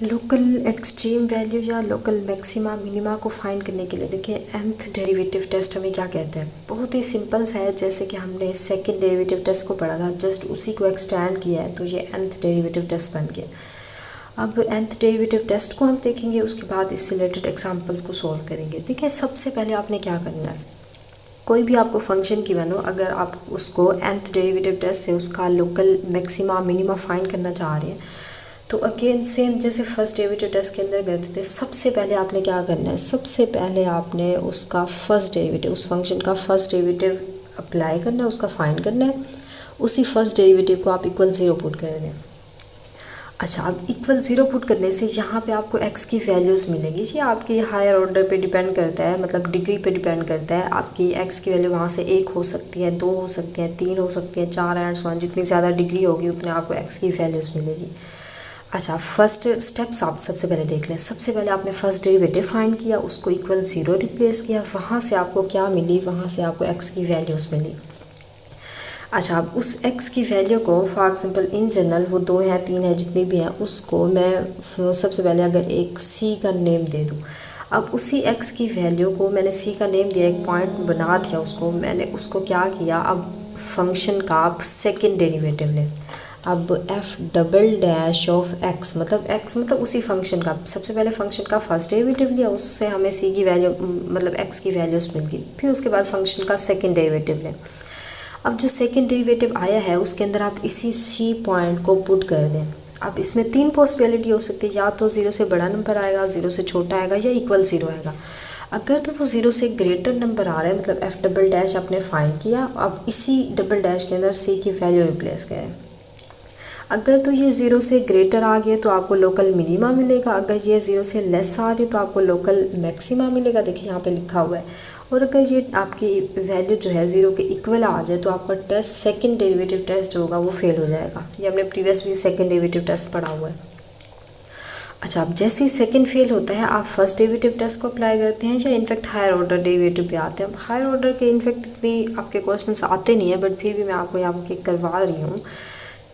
Local extreme value या local maxima minima को find करने के लिए देखिए nth डेरिवेटिव टेस्ट हमें क्या कहते हैं। बहुत ही सिंपल सा है, जैसे कि हमने सेकंड डेरिवेटिव टेस्ट को पढ़ा था, जस्ट उसी को एक्सटेंड किया है तो ये nth डेरिवेटिव टेस्ट बन गया। अब nth डेरिवेटिव टेस्ट को हम देखेंगे, उसके बाद इससे रिलेटेड एग्जांपल्स को सॉल्व करेंगे। देखिए सबसे पहले आपने क्या करना है, कोई भी आपको फंक्शन गिवन हो, अगर आप उसको nth डेरिवेटिव टेस्ट से उसका लोकल मैक्सिमा मिनिमा फाइंड करना चाह रहे हैं तो अगेन सेम जैसे फर्स्ट डेरिवेटिव टेस्ट के अंदर करते थे, सबसे पहले आपने क्या करना है, सबसे पहले आपने उसका फर्स्ट डेरिवेटिव, उस फंक्शन का फर्स्ट डेरिवेटिव अप्लाई करना है, उसका फाइंड करना है। उसी फर्स्ट डेरिवेटिव को आप इक्वल 0 पुट कर दें। अच्छा, अब इक्वल 0 पुट करने से यहाँ पे आपको x की वैल्यूज़ मिलेगी। जी आपकी हायर ऑर्डर पे डिपेंड करता है, मतलब डिग्री पे डिपेंड करता है। आपकी x की वैल्यू वहाँ से 1 हो सकती है, 2 हो सकती है, 3 हो सकती है, 4 एंड सो ऑन। जितनी ज़्यादा डिग्री होगी उतने आपको x की वैल्यूज़ मिलेगी। अच्छा, फर्स्ट स्टेप्स आप सबसे पहले देख लें। सबसे पहले आपने फर्स्ट डेरिवेटिव फाइंड किया, उसको इक्वल 0 रिप्लेस किया, वहाँ से आपको क्या मिली, वहाँ से आपको x की वैल्यूज़ मिली। अच्छा, अब उस x की वैल्यू को फॉर एग्जांपल इन जनरल वो 2 है 3 है जितनी भी हैं, उसको मैं सबसे पहले अगर एक c का नेम दे दूँ। अब उसी x की वैल्यू को मैंने c का नेम दिया, एक पॉइंट बना दिया उसको, मैंने उसको क्या किया, अब फंक्शन का आप सेकेंड डेरिवेटिव लें। अब f double dash of x मतलब उसी फंक्शन का, सबसे पहले फंक्शन का फर्स्ट डेरिवेटिव लिया, उससे हमें c की वैल्यू मतलब x की वैल्यूज़ मिल गई। फिर उसके बाद फंक्शन का सेकेंड डेरिवेटिव लें। अब जो सेकेंड डेरिवेटिव आया है उसके अंदर आप इसी c पॉइंट को पुट कर दें। अब इसमें 3 पॉसिबिलिटी हो सकती है, या तो 0 से बड़ा नंबर आएगा, 0 से छोटा आएगा, या इक्वल 0 आएगा। अगर तो वो 0 से ग्रेटर नंबर आ रहा है, मतलब f डबल डैश आपने फाइंड किया, अब इसी डबल डैश के अंदर c की वैल्यू रिप्लेस करें। अगर तो ये 0 से ग्रेटर आ गया तो आपको लोकल मिनिमा मिलेगा, अगर ये 0 से लेस आ रही है तो आपको लोकल मैक्सिमा मिलेगा। देखिए यहाँ पे लिखा हुआ है। और अगर ये आपकी वैल्यू जो है 0 के इक्वल आ जाए तो आपका टेस्ट सेकंड डेरिवेटिव टेस्ट होगा वो फेल हो जाएगा। ये हमने प्रीवियस भी सेकंड डेरिवेटिव टेस्ट पढ़ा हुआ है। अच्छा, अब जैसे ही सेकंड फेल होता है आप फर्स्ट डेरिवेटिव टेस्ट को अप्लाई करते हैं, या इनफैक्ट हायर ऑर्डर डेरिवेटिव पे आते हैं। हायर ऑर्डर के इनफैक्ट इतनी आपके क्वेश्चंस आते नहीं है, बट फिर भी मैं आपको यहाँ पर करवा रही हूँ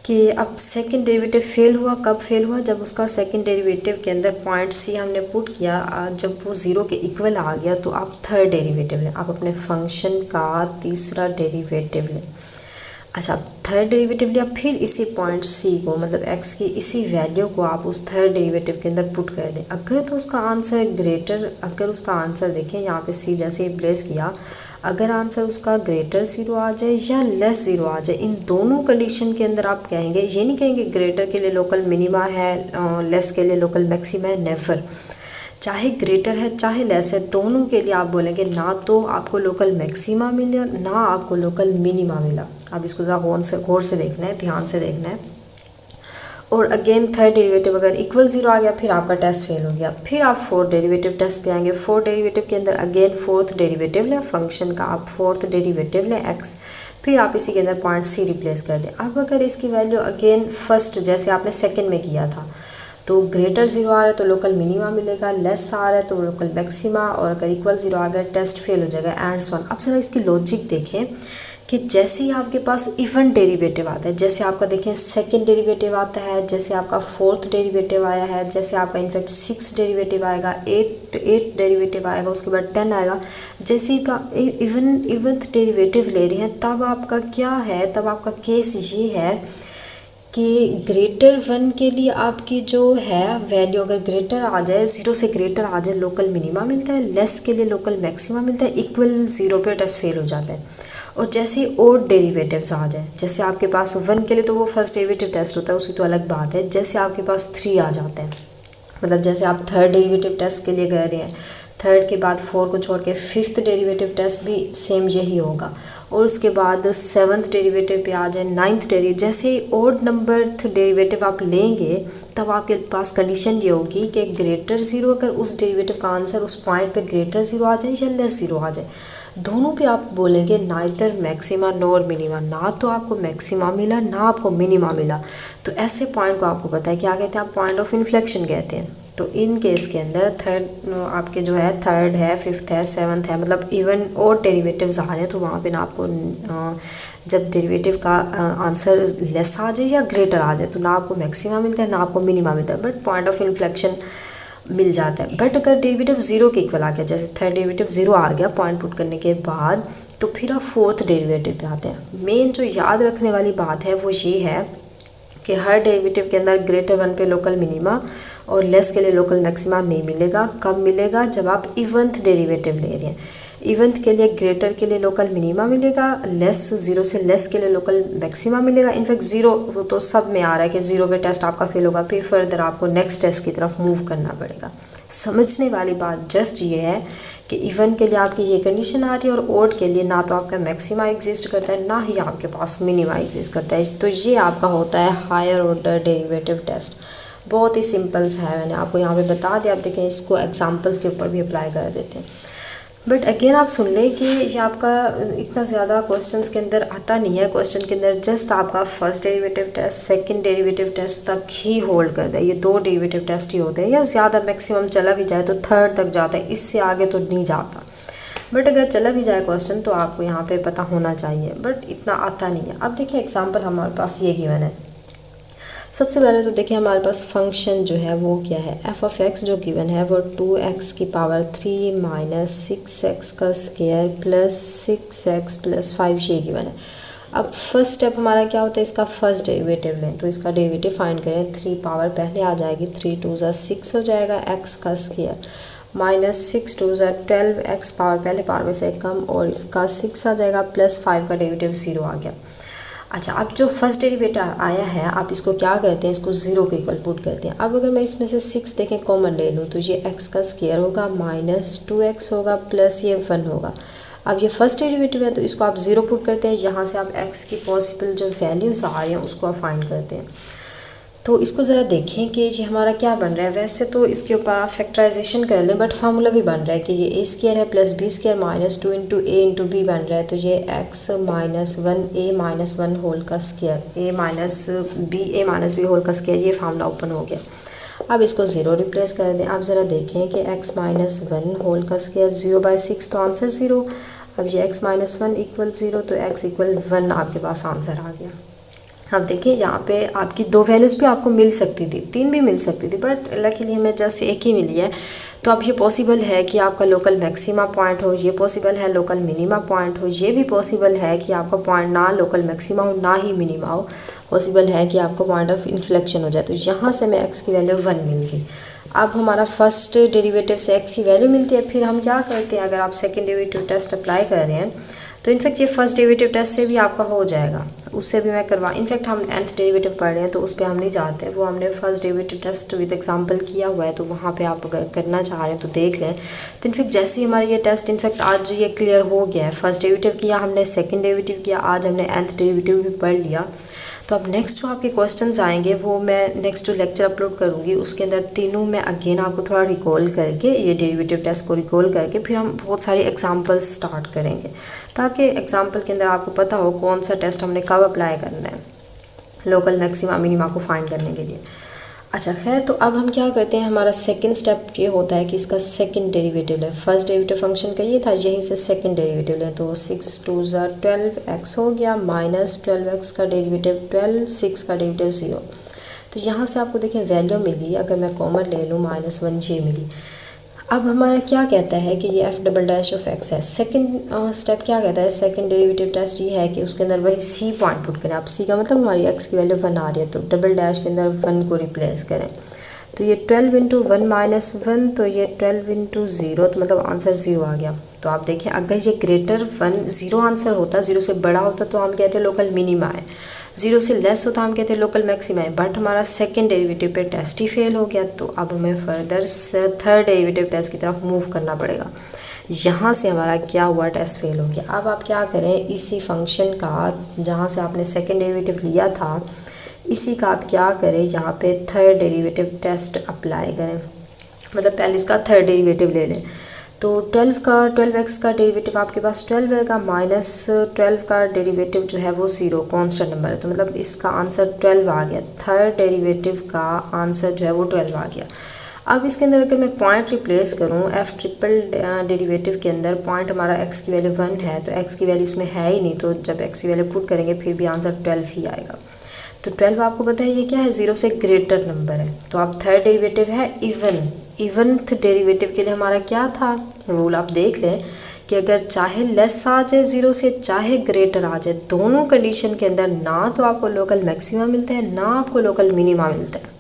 कि अब सेकंड डेरिवेटिव फेल हुआ। कब फेल हुआ, जब उसका सेकंड डेरिवेटिव के अंदर पॉइंट सी हमने पुट किया, जब वो 0 के इक्वल आ गया तो आप थर्ड डेरिवेटिव लें, आप अपने फंक्शन का तीसरा डेरिवेटिव लें। अच्छा, थर्ड डेरिवेटिव लिया, फिर इसी पॉइंट सी को मतलब x की इसी वैल्यू को आप उस थर्ड डेरिवेटिव के अंदर पुट कर दें। अगर तो उसका आंसर ग्रेटर, अगर उसका आंसर देखें यहाँ पे c जैसे ही प्लेस किया, अगर आंसर उसका ग्रेटर 0 आ जाए या लेस 0 आ जाए, इन दोनों कंडीशन के अंदर आप कहेंगे, ये नहीं कहेंगे ग्रेटर के लिए लोकल मिनिमा है, लेस के लिए लोकल मैक्सिमा है, नेवर। चाहे ग्रेटर है चाहे लेस है, दोनों के लिए आप बोलेंगे ना तो आपको लोकल मैक्सिमा मिला ना आपको लोकल मिनिमा मिला। अब इसको ज़रा गौर से देखना है, ध्यान से देखना है। और अगेन थर्ड डेरिवेटिव अगर इक्वल 0 आ गया फिर आपका टेस्ट फेल हो गया। फिर आप फोर्थ डेरिवेटिव टेस्ट पे आएंगे। फोर्थ डेरिवेटिव के अंदर अगेन फोर्थ डेरिवेटिव लें, फंक्शन का आप फोर्थ डेरिवेटिव लें x, फिर आप इसी के अंदर पॉइंट c रिप्लेस कर दें। अब अगर इसकी वैल्यू अगेन फर्स्ट जैसे आपने सेकेंड में किया था तो ग्रेटर 0 आ रहा है तो लोकल मिनिमा मिलेगा, लेस आ रहा है तो लोकल मैक्सिमा, और अगर इक्वल 0 आ गया टेस्ट फेल हो जाएगा, एंड सो ऑन। अब ज़रा इसकी लॉजिक देखें कि जैसे ही आपके पास इवन डेरिवेटिव आता है, जैसे आपका देखें सेकंड डेरिवेटिव आता है, जैसे आपका फोर्थ डेरिवेटिव आया है, जैसे आपका इनफैक्ट 6 डेरिवेटिव आएगा, 8 डेरिवेटिव आएगा, उसके बाद 10 आएगा, जैसे ही आप इवन्थ डेरिवेटिव ले रहे हैं तब आपका क्या है, तब आपका केस ये है कि ग्रेटर 1 के लिए आपकी जो है वैल्यू अगर ग्रेटर आ जाए, 0 से ग्रेटर आ जाए, लोकल मिनिमा मिलता है, लेस के लिए लोकल मैक्सिमा मिलता है, इक्वल 0 पे टेस्ट फेल हो जाता है। और जैसे ही ओड डेरिवेटिव्स आ जाए, जैसे आपके पास 1 के लिए तो वो फर्स्ट डेरिवेटिव टेस्ट होता है, उसकी तो अलग बात है। जैसे आपके पास 3 आ जाते हैं, मतलब जैसे आप थर्ड डेरिवेटिव टेस्ट के लिए गए रहे हैं, थर्ड के बाद 4 को छोड़ के फिफ्थ डेरिवेटिव टेस्ट भी सेम यही होगा, और उसके बाद सेवन्थ डेरिवेटिव पे आ जाए, नाइन्थ डेरिवेटिव, जैसे ही ओड नंबर डेरिवेटिव आप लेंगे तब आपके पास कंडीशन ये होगी कि ग्रेटर 0 अगर उस डेरिवेटिव का आंसर उस पॉइंट पे ग्रेटर 0 आ जाए या लेस 0 आ जाए, दोनों पे आप बोलेंगे नाइदर मैक्सिमा नॉर मिनिमा, ना तो आपको मैक्सिमा मिला ना आपको मिनिमा मिला। तो ऐसे पॉइंट को आपको पता है क्या कहते हैं, आप पॉइंट ऑफ इन्फ्लेक्शन कहते हैं। तो इन केस के अंदर थर्ड आपके जो है थर्ड है, फिफ्थ है, सेवन्थ है, मतलब इवन और डेरिवेटिव्स आ रहे हैं, तो वहाँ पे ना आपको जब डेरिवेटिव का आंसर लेस आ जाए या ग्रेटर आ जाए तो ना आपको मैक्सिमा मिलता है ना आपको मिनिमा मिलता है, बट पॉइंट ऑफ इन्फ्लेक्शन मिल जाता है। बट अगर डेरिवेटिव ज़ीरो के इक्वल आ गया, जैसे थर्ड डेरिवेटिव ज़ीरो आ गया पॉइंट पुट करने के बाद, तो फिर आप फोर्थ डेरिवेटिव पे आते हैं। मेन जो याद रखने वाली बात है वो ये है कि हर डेरिवेटिव के अंदर ग्रेटर वन पे लोकल मिनिमा और लेस के लिए लोकल मैक्सिमा नहीं मिलेगा। कब मिलेगा? जब आप इवंथ डेरिवेटिव ले रहे हैं। इवंथ के लिए ग्रेटर के लिए लोकल मिनिमा मिलेगा, लेस ज़ीरो से लेस के लिए लोकल मैक्सिमा मिलेगा। इनफैक्ट ज़ीरो वो तो सब में आ रहा है कि ज़ीरो पे टेस्ट आपका फेल होगा, फिर फर्दर आपको नेक्स्ट टेस्ट की तरफ मूव करना पड़ेगा। समझने वाली बात जस्ट ये है कि इवन के लिए आपकी ये कंडीशन आ रही है और ओड के लिए ना तो आपका मैक्सिमा एग्जिस्ट करता है ना ही आपके पास मिनिमा एग्जिस्ट करता है। तो ये आपका होता है हायर ऑर्डर डेरिवेटिव टेस्ट। बहुत ही सिंपल सा है, मैंने आपको यहाँ पे बता दिया। आप देखें इसको एग्जांपल्स के ऊपर भी अप्लाई कर देते हैं। बट अगेन आप सुन लें कि ये आपका इतना ज़्यादा क्वेश्चंस के अंदर आता नहीं है। क्वेश्चन के अंदर जस्ट आपका first derivative test, second derivative test तक ही होल्ड करता है। ये दो डेरिवेटिव टेस्ट ही होते हैं, या ज़्यादा मैक्सिमम चला भी जाए तो थर्ड तक जाता है, इससे आगे तो नहीं जाता। बट अगर चला भी जाए क्वेश्चन तो आपको यहाँ पे पता होना चाहिए, बट इतना आता नहीं है। अब देखिए एग्जाम्पल हमारे पास ये गिवन है। सबसे पहले तो देखिए हमारे पास फंक्शन जो है वो क्या है, एफ ऑफ एक्स जो गिवन है वो 2x की पावर 3 माइनस 6x का स्क्वायर प्लस 6x प्लस 5 ये गिवन है। अब फर्स्ट स्टेप हमारा क्या होता है, इसका फर्स्ट डेरिवेटिव लें, तो इसका डेरिवेटिव फाइंड करें। 3 पावर पहले आ जाएगी, 3 2 ज़ा 6 हो जाएगा, x का स्क्वायर माइनस 6 2 ज़ा 12, x पावर पहले पावर में से कम और इसका 6 आ जाएगा, प्लस 5 का डेरिवेटिव 0 आ गया। अच्छा, अब जो फर्स्ट डेरिवेटिव आया है आप इसको क्या करते हैं, इसको ज़ीरो के इक्वल पुट करते हैं। अब अगर मैं इसमें से 6 देखें कॉमन ले लूँ तो ये x का स्क्वायर होगा माइनस 2x होगा प्लस ये 1 होगा। अब ये फर्स्ट डेरिवेटिव है तो इसको आप ज़ीरो पुट करते हैं, यहाँ से आप x की पॉसिबल जो वैल्यूज़ आ रही हैं उसको आप फाइंड करते हैं। तो इसको ज़रा देखें कि ये हमारा क्या बन रहा है। वैसे तो इसके ऊपर आप फैक्टराइजेशन कर लें, बट फार्मूला भी बन रहा है कि ये ए स्क्वायर है plus B square minus 2 into A into B बन रहा है। तो ये X minus 1 A minus 1 whole का square, A minus B whole का स्क्वायर, ये फार्मूला ओपन हो गया। अब इसको ज़ीरो रिप्लेस कर दें। आप ज़रा देखें कि x माइनस 1 होल का स्क्वायर 0/6 तो आंसर 0। अब ये x माइनस 1 इक्वल 0 तो x इक्वल 1 आपके पास आंसर आ गया। अब देखिए यहाँ पे आपकी दो वैल्यूज़ भी आपको मिल सकती थी, 3 भी मिल सकती थी, बट लकीली हमें जस्ट एक ही मिली है। तो अब ये पॉसिबल है कि आपका लोकल मैक्सिमा पॉइंट हो, ये पॉसिबल है लोकल मिनिमा पॉइंट हो, ये भी पॉसिबल है कि आपका पॉइंट ना लोकल मैक्सिमा हो ना ही मिनिमा हो, पॉसिबल है कि आपको पॉइंट ऑफ इन्फ्लेक्शन हो जाए। तो यहाँ से हमें x की वैल्यू 1 मिल गई। अब हमारा फर्स्ट डेरिवेटिव से x की वैल्यू मिलती है, फिर हम क्या करते हैं, अगर आप सेकेंड डेरिवेटिव टेस्ट अप्लाई कर रहे हैं तो इनफैक्ट ये फर्स्ट डेरिवेटिव टेस्ट से भी आपका हो जाएगा, उससे भी मैं करवा। इनफैक्ट हम nth डेरिवेटिव पढ़ रहे हैं तो उस पर हम नहीं जाते, वो हमने first derivative test with example किया हुआ है, तो वहाँ पे आप अगर करना चाह रहे हैं तो देख लें। तो इनफैक्ट जैसे ही हमारा ये टेस्ट इनफैक्ट आज ये क्लियर हो गया है, फर्स्ट डेरिवेटिव किया हमने, सेकेंड डेरिवेटिव किया, आज हमने nth डेरिवेटिव भी पढ़ लिया। तो अब नेक्स्ट जो आपके क्वेश्चंस आएंगे वो मैं नेक्स्ट जो लेक्चर अपलोड करूँगी उसके अंदर तीनों में अगेन आपको थोड़ा रिकॉल करके, ये डेरिवेटिव टेस्ट को रिकॉल करके फिर हम बहुत सारे एग्जांपल्स स्टार्ट करेंगे, ताकि एग्जांपल के अंदर आपको पता हो कौन सा टेस्ट हमने कब अप्लाई करना है लोकल मैक्सिमा मिनिमा को फाइंड करने के लिए। अच्छा खैर, तो अब हम क्या करते हैं, हमारा सेकंड स्टेप ये होता है कि इसका सेकंड डेरिवेटिव लें। फर्स्ट डेरिवेटिव फंक्शन का ये था, यहीं से सेकंड डेरिवेटिव लें। तो 6 2 ज़ा 12x हो गया माइनस 12x का डेरिवेटिव 12, 6 का डेरिवेटिव 0। तो यहाँ से आपको देखें वैल्यू मिली, अगर मैं कॉमन ले लूँ -1 ये मिली। अब हमारा क्या कहता है कि ये f double dash of x है। सेकंड स्टेप क्या कहता है, सेकंड डेरिवेटिव टेस्ट ये है कि उसके अंदर वही c पॉइंट पुट करें। अब c का मतलब हमारी x की वैल्यू 1 आ रही है, तो डबल डैश के अंदर 1 को रिप्लेस करें। तो ये 12 इंटू 1 माइनस 1, तो ये 12 इंटू 0, तो मतलब आंसर 0 आ गया। तो आप देखें अगर ये ग्रेटर 1 0 आंसर होता, 0 से बड़ा होता तो हम कहते हैं लोकल मिनिमा है, 0 से लेस होता हम कहते हैं लोकल मैक्सिमा है। बट हमारा सेकंड डेरिवेटिव पे टेस्ट ही फेल हो गया, तो अब हमें फर्दर थर्ड डेरिवेटिव टेस्ट की तरफ मूव करना पड़ेगा। यहाँ से हमारा क्या हुआ, टेस्ट फेल हो गया। अब आप क्या करें, इसी फंक्शन का जहाँ से आपने सेकंड डेरिवेटिव लिया था इसी का आप क्या करें, यहाँ पे थर्ड डेरिवेटिव टेस्ट अप्लाई करें, मतलब पहले इसका थर्ड डेरिवेटिव ले लें। तो 12x का डेरिवेटिव आपके पास 12 आएगा, माइनस 12 का डेरिवेटिव जो है वो 0 कांस्टेंट नंबर है, तो मतलब इसका आंसर 12 आ गया। थर्ड डेरिवेटिव का आंसर जो है वो 12 आ गया। अब इसके अंदर अगर मैं पॉइंट रिप्लेस करूँ एफ ट्रिपल डेरिवेटिव के अंदर, पॉइंट हमारा एक्स की वैल्यू 1 है तो एक्स की वैल्यू इसमें है ही नहीं, तो जब एक्स की वैल्यू पुट करेंगे फिर भी आंसर 12 ही आएगा। तो 12 आपको पता है ये क्या है, 0 से ग्रेटर नंबर है। तो अब थर्ड डेरिवेटिव है इवनथ डेरिवेटिव के लिए हमारा क्या था रूल, आप देख लें कि अगर चाहे लेस आ जाए 0 से चाहे ग्रेटर आ जाए, दोनों कंडीशन के अंदर ना तो आपको लोकल मैक्सिमा मिलता है ना आपको लोकल मिनिमा मिलता है।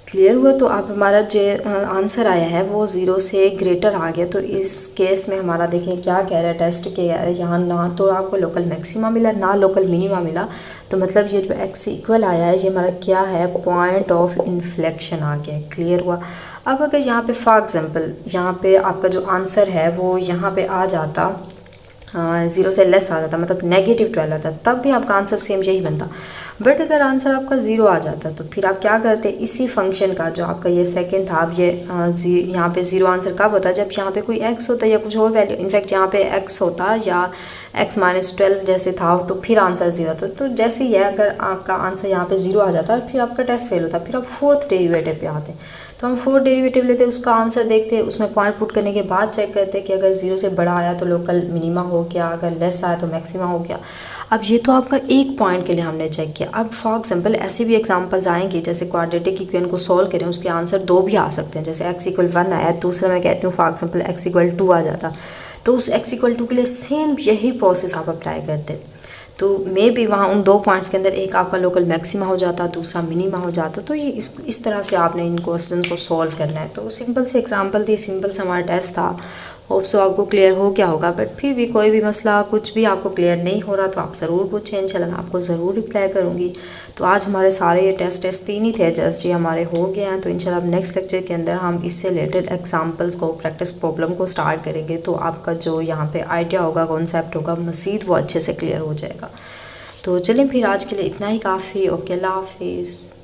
क्लियर हुआ? तो अब हमारा जो आंसर आया है वो 0 से ग्रेटर आ गया। तो इस केस में हमारा देखें क्या कह रहा है टेस्ट के, यहाँ ना तो आपको लोकल मैक्सिमा मिला ना लोकल मिनिमा मिला, तो मतलब ये जो एक्स इक्वल आया है ये हमारा क्या है, पॉइंट ऑफ इन्फ्लेक्शन आ गया। क्लियर हुआ? अब अगर यहाँ पे फॉर एग्जांपल यहाँ पे आपका जो आंसर है वो यहाँ पे आ जाता 0 से लेस आ जाता, मतलब -12 आता, तब भी आपका आंसर सेम यही बनता। बट अगर आंसर आपका 0 आ जाता तो फिर आप क्या करते, इसी फंक्शन का जो आपका ये सेकंड था, अब ये यहाँ पे 0 आंसर कब होता है, जब यहाँ पे कोई x होता है या कुछ और वैल्यू, इनफैक्ट यहाँ पे x होता या x - 12 जैसे था तो फिर आंसर 0 आता। तो जैसे ही है अगर आपका आंसर यहाँ पे 0 आ जाता फिर आपका टेस्ट फेल होता, फिर आप फोर्थ डेरिवेटिव पे आते। तो हम फोर्थ डेरिवेटिव लेते, उसका आंसर देखते, उसमें पॉइंट पुट करने के बाद चेक करते कि अगर 0 से बड़ा आया तो लोकल मिनिमा हो गया, अगर लेस आया तो मैक्सिमा हो गया। अब ये तो आपका एक पॉइंट के लिए हमने चेक किया। अब फॉर एग्जांपल ऐसे भी एग्जांपल्स आएंगे, जैसे क्वाड्रेटिक इक्वेशन को सॉल्व करें उसके आंसर 2 भी आ सकते हैं, जैसे x = 1 आया, दूसरा मैं कहती हूँ फॉर एग्जांपल x = 2 आ जाता, तो उस x = 2 के लिए सेम यही प्रोसेस आप अप्लाई करते, तो मे भी वहाँ उन 2 पॉइंट्स के अंदर एक आपका लोकल मैक्सिमा हो जाता, दूसरा मिनिमा हो जाता। तो ये इस तरह से आपने इन क्वेश्चन को सॉल्व करना है। तो सिंपल से एग्जांपल थी, सिंपल सा हमारा टेस्ट था। होप सो आपको क्लियर हो गया होगा, बट फिर भी कोई भी मसला कुछ भी आपको क्लियर नहीं हो रहा तो आप ज़रूर पूछें, इंशाल्लाह मैं आपको ज़रूर रिप्लाई करूँगी। तो आज हमारे सारे ये टेस्ट 3 ही थे जस्ट, ये हमारे हो गए हैं। तो इंशाल्लाह नेक्स्ट लेक्चर के अंदर हम इससे रिलेटेड एग्जांपल्स को, प्रैक्टिस प्रॉब्लम को स्टार्ट करेंगे, तो आपका जो यहाँ पे आइडिया होगा, कॉन्सेप्ट होगा, मज़ीद वो अच्छे से क्लियर हो जाएगा। तो चलें फिर आज के लिए इतना ही काफ़ी। ओके, अल्लाह हाफिज़।